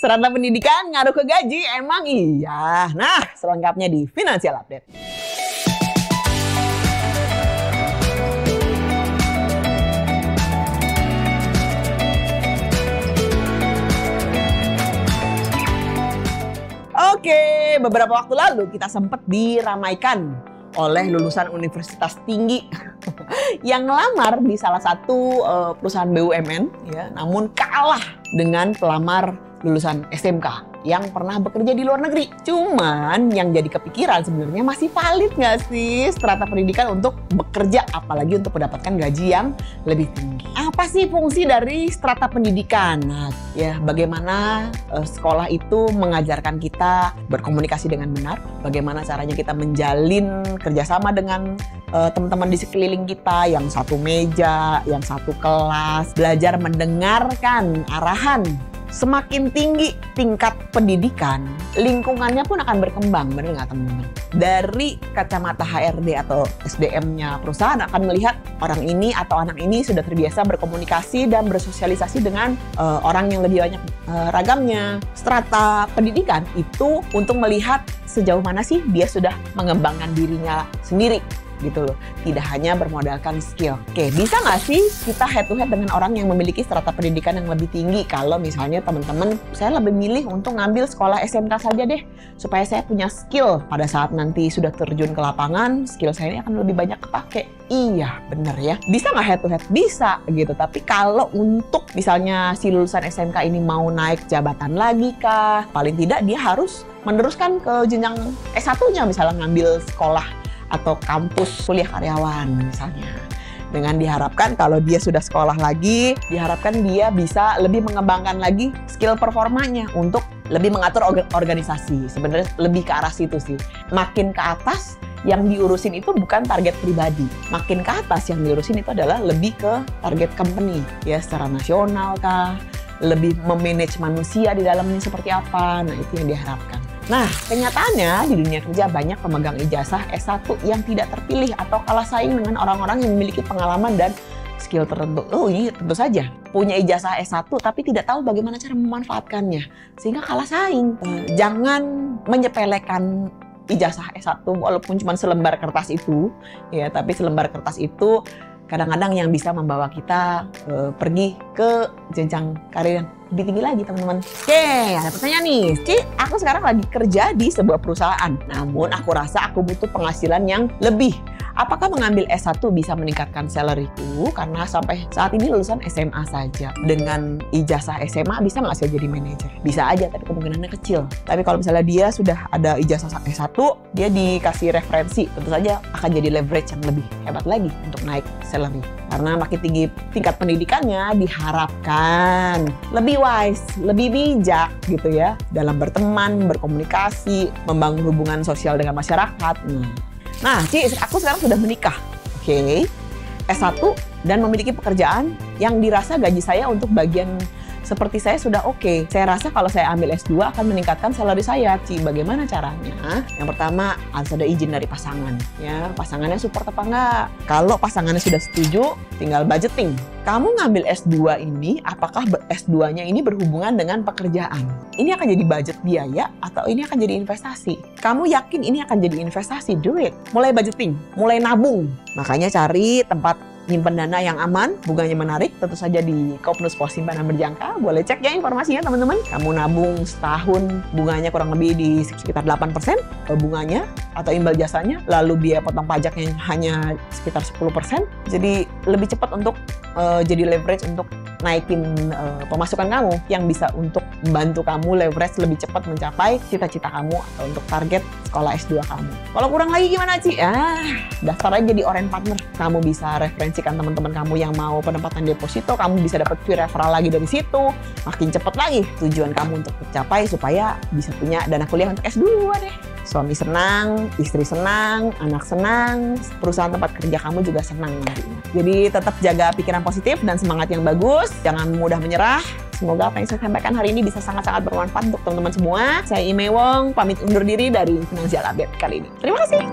Strata pendidikan ngaruh ke gaji, emang iya? Nah, selengkapnya di Financial Update. Oke, beberapa waktu lalu kita sempat diramaikan oleh lulusan universitas tinggi yang ngelamar di salah satu perusahaan BUMN, ya, namun kalah dengan pelamar lulusan SMK yang pernah bekerja di luar negeri. Cuman yang jadi kepikiran sebenarnya masih valid nggak sih strata pendidikan untuk bekerja, apalagi untuk mendapatkan gaji yang lebih tinggi. Apa sih fungsi dari strata pendidikan? Nah, ya bagaimana sekolah itu mengajarkan kita berkomunikasi dengan benar, bagaimana caranya kita menjalin kerjasama dengan teman-teman di sekeliling kita, yang satu meja, yang satu kelas, belajar mendengarkan arahan. Semakin tinggi tingkat pendidikan, lingkungannya pun akan berkembang, benar nggak teman-teman? Dari kacamata HRD atau SDM-nya perusahaan akan melihat orang ini atau anak ini sudah terbiasa berkomunikasi dan bersosialisasi dengan orang yang lebih banyak ragamnya. Strata pendidikan itu untuk melihat sejauh mana sih dia sudah mengembangkan dirinya sendiri, gitu loh. Tidak hanya bermodalkan skill. Oke, bisa nggak sih kita head to head dengan orang yang memiliki strata pendidikan yang lebih tinggi? Kalau misalnya teman-teman, saya lebih milih untuk ngambil sekolah SMK saja deh, supaya saya punya skill pada saat nanti sudah terjun ke lapangan, skill saya ini akan lebih banyak kepake. Iya, bener ya. Bisa nggak head to head? Bisa gitu. Tapi kalau untuk misalnya si lulusan SMK ini mau naik jabatan lagi kah? Paling tidak dia harus meneruskan ke jenjang S1-nya, misalnya ngambil sekolah atau kampus kuliah karyawan misalnya. Dengan diharapkan kalau dia sudah sekolah lagi, diharapkan dia bisa lebih mengembangkan lagi skill performanya untuk lebih mengatur organisasi. Sebenarnya lebih ke arah situ sih. Makin ke atas yang diurusin itu bukan target pribadi. Makin ke atas yang diurusin itu adalah lebih ke target company. Ya, secara nasional kah? Lebih memanage manusia di dalamnya seperti apa? Nah, itu yang diharapkan. Nah, kenyataannya di dunia kerja banyak pemegang ijazah S1 yang tidak terpilih atau kalah saing dengan orang-orang yang memiliki pengalaman dan skill tertentu. Oh iya, tentu saja. Punya ijazah S1 tapi tidak tahu bagaimana cara memanfaatkannya. Sehingga kalah saing. Jangan menyepelekan ijazah S1 walaupun cuma selembar kertas itu. Ya, tapi selembar kertas itu kadang-kadang yang bisa membawa kita pergi ke jenjang karir yang lebih tinggi lagi, teman-teman. Oke, ada pertanyaan nih. Ci, aku sekarang lagi kerja di sebuah perusahaan. Namun aku rasa aku butuh penghasilan yang lebih. Apakah mengambil S1 bisa meningkatkan salary-ku? Karena sampai saat ini lulusan SMA saja. Dengan ijazah SMA bisa nggak saya jadi manajer? Bisa aja, tapi kemungkinannya kecil. Tapi kalau misalnya dia sudah ada ijazah S1, dia dikasih referensi, tentu saja akan jadi leverage yang lebih hebat lagi untuk naik salary. Karena makin tinggi tingkat pendidikannya, diharapkan lebih wise, lebih bijak gitu ya, dalam berteman, berkomunikasi, membangun hubungan sosial dengan masyarakat. Nah, Ci, aku sekarang sudah menikah, oke, S1 dan memiliki pekerjaan yang dirasa gaji saya untuk bagian seperti saya sudah oke. Saya rasa kalau saya ambil S2 akan meningkatkan salary saya, Ci. Bagaimana caranya? Yang pertama, harus ada izin dari pasangan. Ya, pasangannya support apa enggak? Kalau pasangannya sudah setuju, tinggal budgeting. Kamu ngambil S2 ini, apakah S2-nya ini berhubungan dengan pekerjaan? Ini akan jadi budget biaya atau ini akan jadi investasi? Kamu yakin ini akan jadi investasi? Do it. Mulai budgeting, mulai nabung. Makanya cari tempat nyimpen dana yang aman, bunganya menarik, tentu saja di Kopnus Pos Simpanan Berjangka. Boleh cek ya informasinya, teman-teman. Kamu nabung setahun, bunganya kurang lebih di sekitar 8% bunganya atau imbal jasanya, lalu biaya potong pajaknya hanya sekitar 10%. Jadi lebih cepat untuk jadi leverage untuk naikin pemasukan kamu yang bisa untuk membantu kamu leverage lebih cepat mencapai cita-cita kamu atau untuk target sekolah S2 kamu. Kalau kurang lagi gimana, Ci? Daftar aja jadi Orange Partner. Kamu bisa referensikan teman-teman kamu yang mau penempatan deposito, kamu bisa dapat fee referral lagi dari situ. Makin cepat lagi tujuan kamu untuk tercapai supaya bisa punya dana kuliah untuk S2 deh. Suami senang, istri senang, anak senang, perusahaan tempat kerja kamu juga senang nantinya. Jadi tetap jaga pikiran positif dan semangat yang bagus, jangan mudah menyerah. Semoga apa yang saya sampaikan hari ini bisa sangat-sangat bermanfaat untuk teman-teman semua. Saya Imei Wong, pamit undur diri dari Financial Update kali ini. Terima kasih.